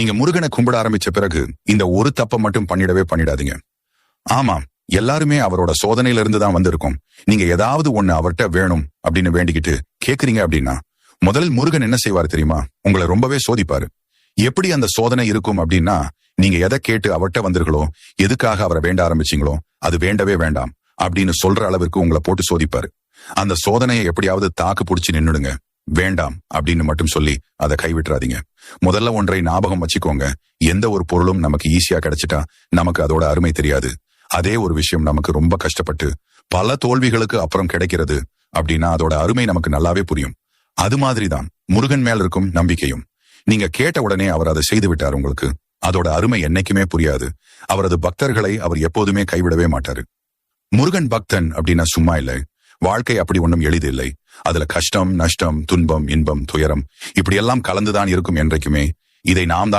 நீங்க முருகனை கும்பிட ஆரம்பிச்ச பிறகு இந்த ஒரு தப்பை மட்டும் பண்ணிடாதீங்க. ஆமாம், எல்லாருமே அவரோட சோதனையில இருந்து தான் வந்திருக்கோம். நீங்க ஏதாவது ஒண்ணு அவர்கிட்ட வேணும் அப்படின்னு வேண்டிக்கிட்டு கேக்குறீங்க அப்படின்னா முதலில் முருகன் என்ன செய்வார் தெரியுமா? உங்களை ரொம்பவே சோதிப்பாரு. எப்படி அந்த சோதனை இருக்கும் அப்படின்னா, நீங்க எதை கேட்டு அவர்கிட்ட வந்தீர்களோ, எதுக்காக அவரை வேண்ட ஆரம்பிச்சீங்களோ அது வேண்டவே வேண்டாம் அப்படின்னு சொல்ற அளவிற்கு உங்களை போட்டு சோதிப்பாரு. அந்த சோதனையை எப்படியாவது தாக்கு பிடிச்சு நின்னுடுங்க. வேண்டாம் அப்படின்னு மட்டும் சொல்லி அதை கைவிட்டுறாதீங்க. முதல்ல ஒன்றை ஞாபகம் வச்சுக்கோங்க, எந்த ஒரு பொருளும் நமக்கு ஈஸியா கிடைச்சிட்டா நமக்கு அதோட அருமை தெரியாது. அதே ஒரு விஷயம் நமக்கு ரொம்ப கஷ்டப்பட்டு பல தோல்விகளுக்கு அப்புறம் கிடைக்கிறது அப்படின்னா அதோட அருமை நமக்கு நல்லாவே புரியும். அது மாதிரிதான் முருகன் மேல் இருக்கும் நம்பிக்கையும். நீங்க கேட்ட உடனே அவர் அதை செய்து விட்டார் உங்களுக்கு. அதோட அருமை என்னைக்குமே புரியாது. அவரது பக்தர்களை அவர் எப்போதுமே கைவிடவே மாட்டாரு. முருகன் பக்தன் அப்படின்னா சும்மா இல்லை. வாழ்க்கை அப்படி ஒன்றும் எளிது இல்லை. அதுல கஷ்டம், நஷ்டம், துன்பம், இன்பம், துயரம் இப்படியெல்லாம் கலந்துதான் இருக்கும் என்றைக்குமே. இதை நாம் தான்